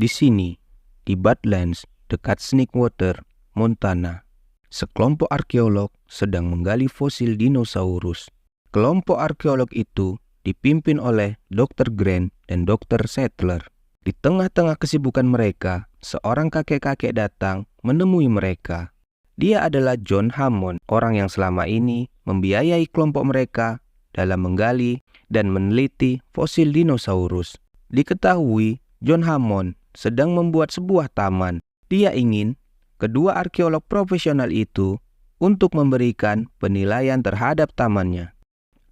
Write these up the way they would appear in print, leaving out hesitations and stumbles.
Di sini, di Badlands, dekat Snakewater, Montana, sekelompok arkeolog sedang menggali fosil dinosaurus. Kelompok arkeolog itu dipimpin oleh Dr. Grant dan Dr. Settler. Di tengah-tengah kesibukan mereka, seorang kakek-kakek datang menemui mereka. Dia adalah John Hammond, orang yang selama ini membiayai kelompok mereka dalam menggali dan meneliti fosil dinosaurus. Diketahui John Hammond sedang membuat sebuah taman. Dia ingin kedua arkeolog profesional itu untuk memberikan penilaian terhadap tamannya.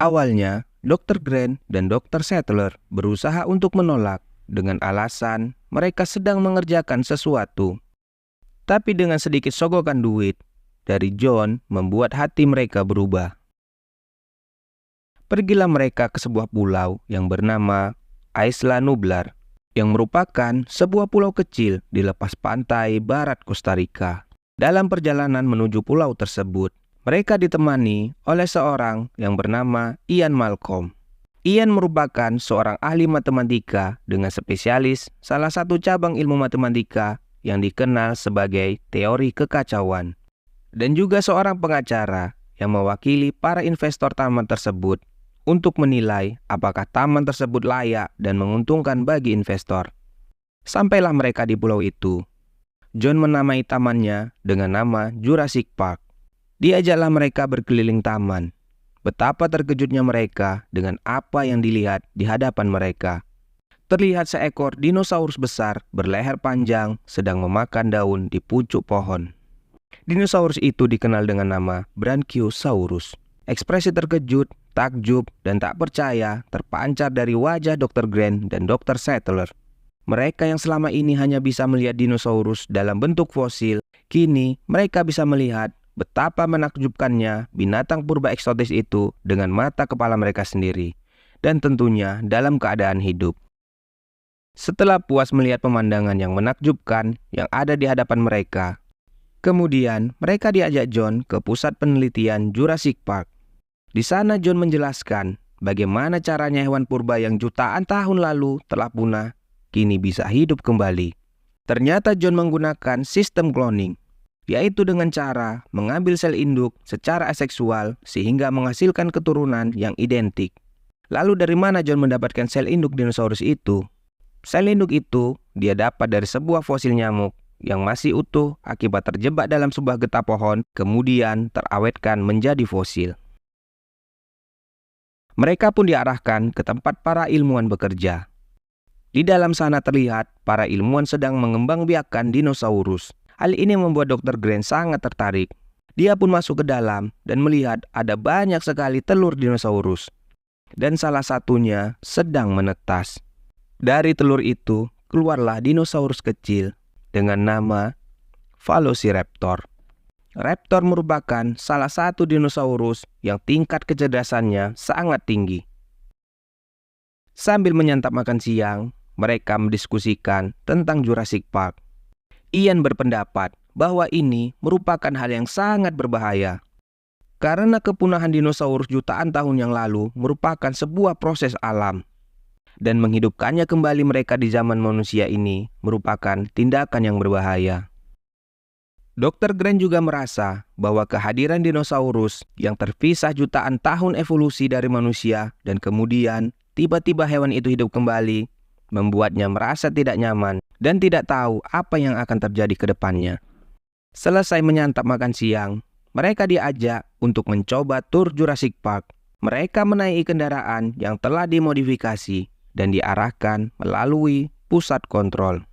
Awalnya, Dr. Grant dan Dr. Settler berusaha untuk menolak dengan alasan mereka sedang mengerjakan sesuatu. Tapi dengan sedikit sogokan duit dari John membuat hati mereka berubah. Pergilah mereka ke sebuah pulau yang bernama Isla Nublar, yang merupakan sebuah pulau kecil di lepas pantai barat Costa Rica. Dalam perjalanan menuju pulau tersebut, mereka ditemani oleh seorang yang bernama Ian Malcolm. Ian merupakan seorang ahli matematika dengan spesialis salah satu cabang ilmu matematika yang dikenal sebagai teori kekacauan, dan juga seorang pengacara yang mewakili para investor taman tersebut untuk menilai apakah taman tersebut layak dan menguntungkan bagi investor. Sampailah mereka di pulau itu. John menamai tamannya dengan nama Jurassic Park. Diajaklah mereka berkeliling taman. Betapa terkejutnya mereka dengan apa yang dilihat di hadapan mereka. Terlihat seekor dinosaurus besar berleher panjang sedang memakan daun di pucuk pohon. Dinosaurus itu dikenal dengan nama Brachiosaurus. Ekspresi terkejut, takjub, dan tak percaya terpancar dari wajah Dr. Grant dan Dr. Settler. Mereka yang selama ini hanya bisa melihat dinosaurus dalam bentuk fosil, kini mereka bisa melihat betapa menakjubkannya binatang purba eksotis itu dengan mata kepala mereka sendiri, dan tentunya dalam keadaan hidup. Setelah puas melihat pemandangan yang menakjubkan yang ada di hadapan mereka, kemudian mereka diajak John ke pusat penelitian Jurassic Park. Di sana John menjelaskan bagaimana caranya hewan purba yang jutaan tahun lalu telah punah, kini bisa hidup kembali. Ternyata John menggunakan sistem cloning, yaitu dengan cara mengambil sel induk secara aseksual sehingga menghasilkan keturunan yang identik. Lalu dari mana John mendapatkan sel induk dinosaurus itu? Sel induk itu dia dapat dari sebuah fosil nyamuk yang masih utuh akibat terjebak dalam sebuah getah pohon, kemudian terawetkan menjadi fosil. Mereka pun diarahkan ke tempat para ilmuwan bekerja. Di dalam sana terlihat para ilmuwan sedang mengembangbiakkan dinosaurus. Hal ini membuat Dr. Grant sangat tertarik. Dia pun masuk ke dalam dan melihat ada banyak sekali telur dinosaurus. Dan salah satunya sedang menetas. Dari telur itu keluarlah dinosaurus kecil dengan nama Velociraptor. Raptor merupakan salah satu dinosaurus yang tingkat kecerdasannya sangat tinggi. Sambil menyantap makan siang, mereka mendiskusikan tentang Jurassic Park. Ian berpendapat bahwa ini merupakan hal yang sangat berbahaya. Karena kepunahan dinosaurus jutaan tahun yang lalu merupakan sebuah proses alam. Dan menghidupkannya kembali mereka di zaman manusia ini merupakan tindakan yang berbahaya. Dr. Grant juga merasa bahwa kehadiran dinosaurus yang terpisah jutaan tahun evolusi dari manusia dan kemudian tiba-tiba hewan itu hidup kembali membuatnya merasa tidak nyaman dan tidak tahu apa yang akan terjadi ke depannya. Selesai menyantap makan siang, mereka diajak untuk mencoba tur Jurassic Park. Mereka menaiki kendaraan yang telah dimodifikasi dan diarahkan melalui pusat kontrol.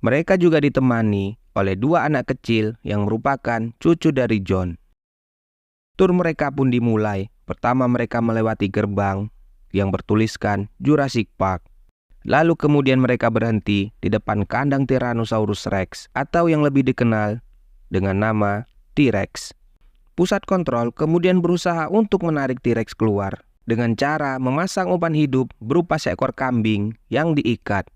Mereka juga ditemani oleh dua anak kecil yang merupakan cucu dari John. Tur mereka pun dimulai. Pertama mereka melewati gerbang yang bertuliskan Jurassic Park. Lalu kemudian mereka berhenti di depan kandang Tyrannosaurus Rex atau yang lebih dikenal dengan nama T-Rex. Pusat kontrol kemudian berusaha untuk menarik T-Rex keluar dengan cara memasang umpan hidup berupa seekor kambing yang diikat.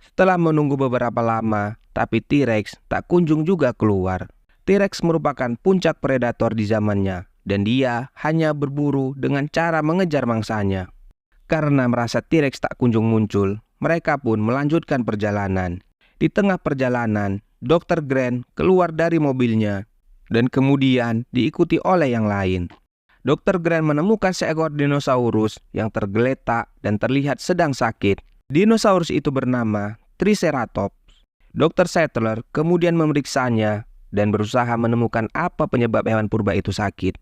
Setelah menunggu beberapa lama, tapi T-Rex tak kunjung juga keluar. T-Rex merupakan puncak predator di zamannya, dan dia hanya berburu dengan cara mengejar mangsanya. Karena merasa T-Rex tak kunjung muncul, mereka pun melanjutkan perjalanan. Di tengah perjalanan, Dr. Grant keluar dari mobilnya dan kemudian diikuti oleh yang lain. Dr. Grant menemukan seekor dinosaurus yang tergeletak dan terlihat sedang sakit. Dinosaurus itu bernama Triceratops. Dr. Sattler kemudian memeriksanya dan berusaha menemukan apa penyebab hewan purba itu sakit.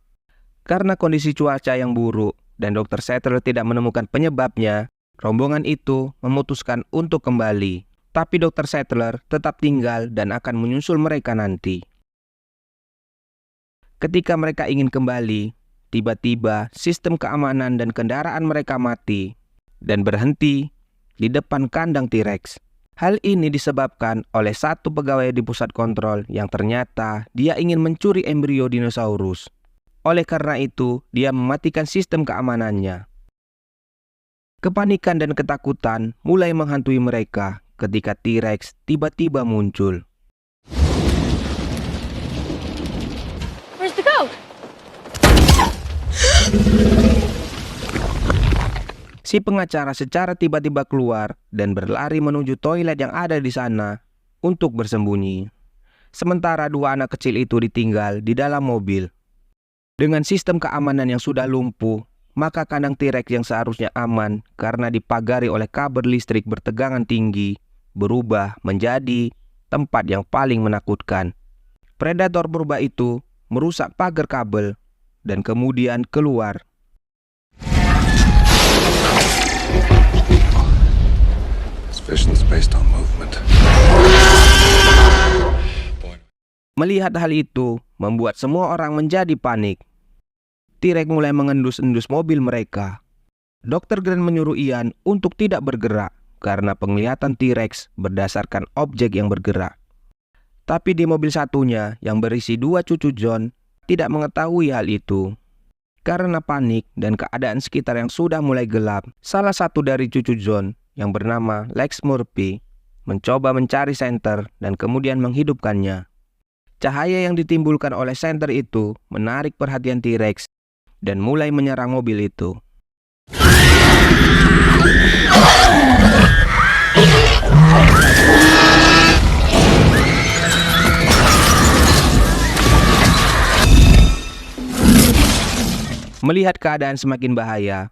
Karena kondisi cuaca yang buruk dan Dr. Sattler tidak menemukan penyebabnya, rombongan itu memutuskan untuk kembali. Tapi Dr. Sattler tetap tinggal dan akan menyusul mereka nanti. Ketika mereka ingin kembali, tiba-tiba sistem keamanan dan kendaraan mereka mati dan berhenti di depan kandang T-Rex. Hal ini disebabkan oleh satu pegawai di pusat kontrol yang ternyata dia ingin mencuri embrio dinosaurus. Oleh karena itu, dia mematikan sistem keamanannya. Kepanikan dan ketakutan mulai menghantui mereka ketika T-Rex tiba-tiba muncul. Where's the goat? Si pengacara secara tiba-tiba keluar dan berlari menuju toilet yang ada di sana untuk bersembunyi. Sementara dua anak kecil itu ditinggal di dalam mobil. Dengan sistem keamanan yang sudah lumpuh, maka kandang T-Rex yang seharusnya aman karena dipagari oleh kabel listrik bertegangan tinggi berubah menjadi tempat yang paling menakutkan. Predator purba itu merusak pagar kabel dan kemudian keluar. Vision's based on movement. Melihat hal itu membuat semua orang menjadi panik. T-Rex mulai mengendus-endus mobil mereka. Dr. Grant menyuruh Ian untuk tidak bergerak karena penglihatan T-Rex berdasarkan objek yang bergerak. Tapi di mobil satunya yang berisi dua cucu John tidak mengetahui hal itu. Karena panik dan keadaan sekitar yang sudah mulai gelap, salah satu dari cucu John yang bernama Lex Murphy mencoba mencari senter dan kemudian menghidupkannya. Cahaya yang ditimbulkan oleh senter itu menarik perhatian T-Rex dan mulai menyerang mobil itu. Melihat keadaan semakin bahaya,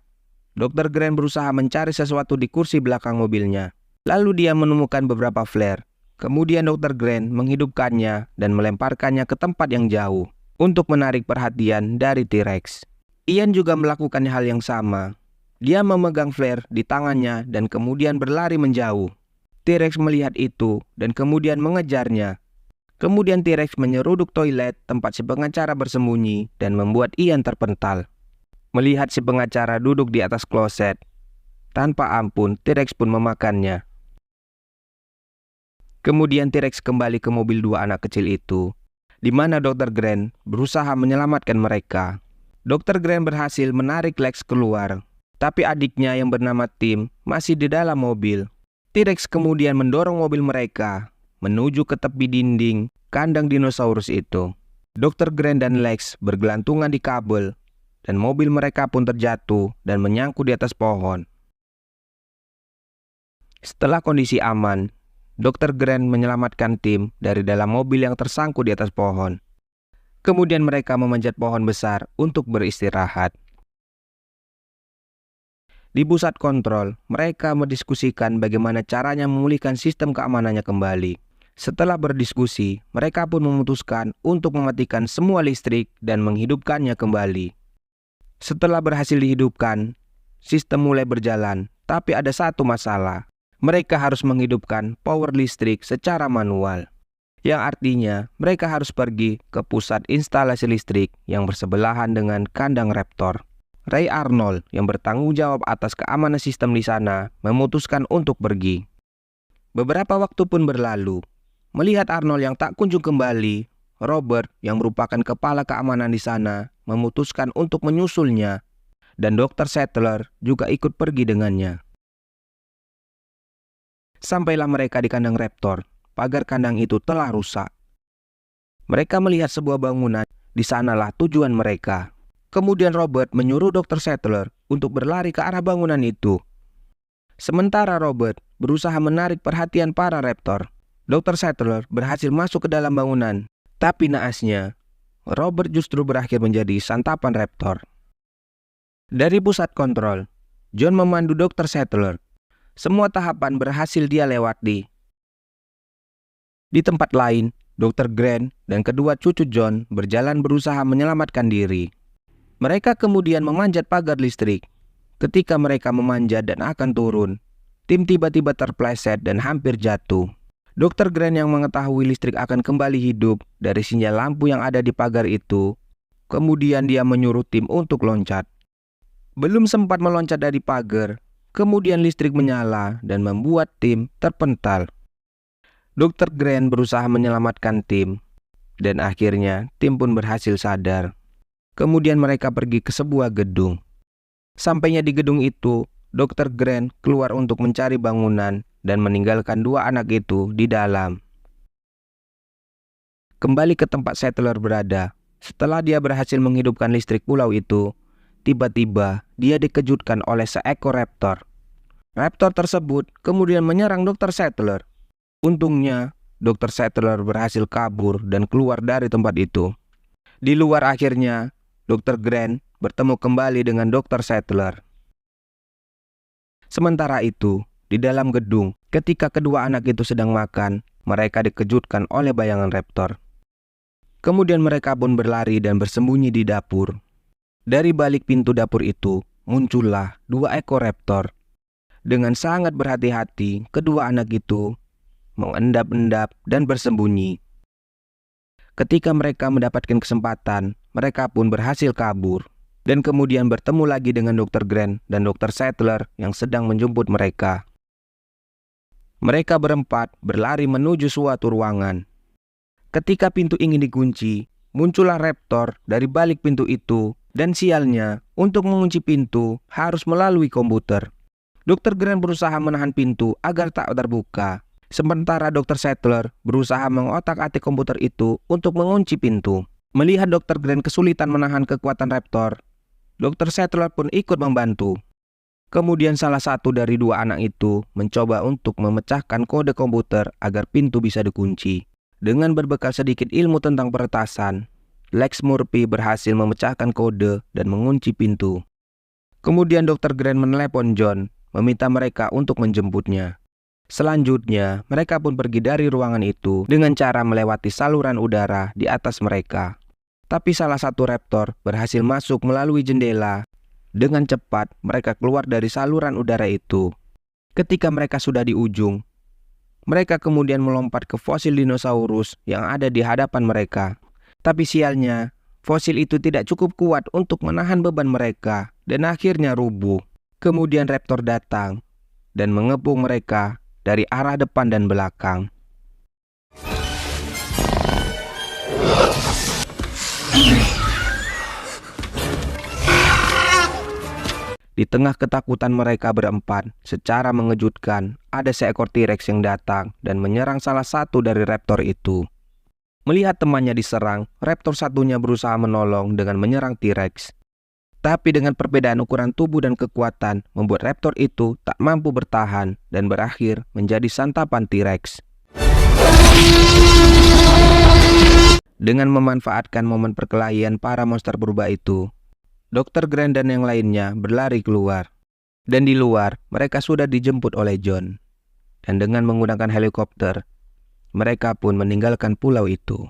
Dr. Grant berusaha mencari sesuatu di kursi belakang mobilnya. Lalu dia menemukan beberapa flare. Kemudian Dr. Grant menghidupkannya dan melemparkannya ke tempat yang jauh untuk menarik perhatian dari T-Rex. Ian juga melakukan hal yang sama. Dia memegang flare di tangannya dan kemudian berlari menjauh. T-Rex melihat itu dan kemudian mengejarnya. Kemudian T-Rex menyeruduk toilet tempat si pengacara bersembunyi dan membuat Ian terpental. Melihat si pengacara duduk di atas kloset, tanpa ampun T-Rex pun memakannya. Kemudian T-Rex kembali ke mobil dua anak kecil itu, di mana Dr. Grant berusaha menyelamatkan mereka. Dr. Grant berhasil menarik Lex keluar, tapi adiknya yang bernama Tim masih di dalam mobil. T-Rex kemudian mendorong mobil mereka menuju ke tepi dinding kandang dinosaurus itu. Dr. Grant dan Lex bergelantungan di kabel, dan mobil mereka pun terjatuh dan menyangkut di atas pohon. Setelah kondisi aman, Dr. Grant menyelamatkan Tim dari dalam mobil yang tersangkut di atas pohon. Kemudian mereka memanjat pohon besar untuk beristirahat. Di pusat kontrol, mereka mendiskusikan bagaimana caranya memulihkan sistem keamanannya kembali. Setelah berdiskusi, mereka pun memutuskan untuk mematikan semua listrik dan menghidupkannya kembali. Setelah berhasil dihidupkan, sistem mulai berjalan, tapi ada satu masalah. Mereka harus menghidupkan power listrik secara manual, yang artinya mereka harus pergi ke pusat instalasi listrik yang bersebelahan dengan kandang raptor. Ray Arnold yang bertanggung jawab atas keamanan sistem di sana memutuskan untuk pergi. Beberapa waktu pun berlalu. Melihat Arnold yang tak kunjung kembali, Robert yang merupakan kepala keamanan di sana memutuskan untuk menyusulnya, dan Dr. Sattler juga ikut pergi dengannya. Sampailah mereka di kandang raptor, pagar kandang itu telah rusak. Mereka melihat sebuah bangunan, di sanalah tujuan mereka. Kemudian Robert menyuruh Dr. Sattler untuk berlari ke arah bangunan itu. Sementara Robert berusaha menarik perhatian para raptor. Dr. Sattler berhasil masuk ke dalam bangunan. Tapi naasnya, Robert justru berakhir menjadi santapan raptor. Dari pusat kontrol, John memandu Dr. Sattler. Semua tahapan berhasil dia lewati. Di tempat lain, Dr. Grant dan kedua cucu John berjalan berusaha menyelamatkan diri. Mereka kemudian memanjat pagar listrik. Ketika mereka memanjat dan akan turun, tim tiba-tiba terpleset dan hampir jatuh. Dr. Grant yang mengetahui listrik akan kembali hidup dari sinyal lampu yang ada di pagar itu, kemudian dia menyuruh tim untuk loncat. Belum sempat meloncat dari pagar, kemudian listrik menyala dan membuat tim terpental. Dr. Grant berusaha menyelamatkan tim, dan akhirnya tim pun berhasil sadar. Kemudian mereka pergi ke sebuah gedung. Sampainya di gedung itu, Dr. Grant keluar untuk mencari bangunan dan meninggalkan dua anak itu di dalam. Kembali ke tempat Sattler berada, setelah dia berhasil menghidupkan listrik pulau itu, tiba-tiba dia dikejutkan oleh seekor raptor. Raptor tersebut kemudian menyerang Dr. Sattler. Untungnya, Dr. Sattler berhasil kabur dan keluar dari tempat itu. Di luar akhirnya, Dr. Grant bertemu kembali dengan Dr. Sattler. Sementara itu, di dalam gedung, ketika kedua anak itu sedang makan, mereka dikejutkan oleh bayangan raptor. Kemudian mereka pun berlari dan bersembunyi di dapur. Dari balik pintu dapur itu, muncullah dua ekor raptor. Dengan sangat berhati-hati, kedua anak itu mengendap-endap dan bersembunyi. Ketika mereka mendapatkan kesempatan, mereka pun berhasil kabur. Dan kemudian bertemu lagi dengan Dr. Grant dan Dr. Sattler yang sedang menjemput mereka. Mereka berempat berlari menuju suatu ruangan. Ketika pintu ingin dikunci, muncullah raptor dari balik pintu itu, dan sialnya, untuk mengunci pintu harus melalui komputer. Dr. Grant berusaha menahan pintu agar tak terbuka, sementara Dr. Sattler berusaha mengotak-atik komputer itu untuk mengunci pintu. Melihat Dr. Grant kesulitan menahan kekuatan raptor, Dr. Sattler pun ikut membantu. Kemudian salah satu dari dua anak itu mencoba untuk memecahkan kode komputer agar pintu bisa dikunci. Dengan berbekal sedikit ilmu tentang peretasan, Lex Murphy berhasil memecahkan kode dan mengunci pintu. Kemudian Dr. Grant menelepon John, meminta mereka untuk menjemputnya. Selanjutnya, mereka pun pergi dari ruangan itu dengan cara melewati saluran udara di atas mereka. Tapi salah satu raptor berhasil masuk melalui jendela. Dengan cepat, mereka keluar dari saluran udara itu. Ketika mereka sudah di ujung, mereka kemudian melompat ke fosil dinosaurus yang ada di hadapan mereka. Tapi sialnya, fosil itu tidak cukup kuat untuk menahan beban mereka dan akhirnya rubuh. Kemudian raptor datang dan mengepung mereka dari arah depan dan belakang. Di tengah ketakutan mereka berempat, secara mengejutkan, ada seekor T-Rex yang datang dan menyerang salah satu dari raptor itu. Melihat temannya diserang, raptor satunya berusaha menolong dengan menyerang T-Rex. Tapi dengan perbedaan ukuran tubuh dan kekuatan, membuat raptor itu tak mampu bertahan dan berakhir menjadi santapan T-Rex. Dengan memanfaatkan momen perkelahian para monster purba itu, Dr. Grant dan yang lainnya berlari keluar. Dan di luar, mereka sudah dijemput oleh John. Dan dengan menggunakan helikopter, mereka pun meninggalkan pulau itu.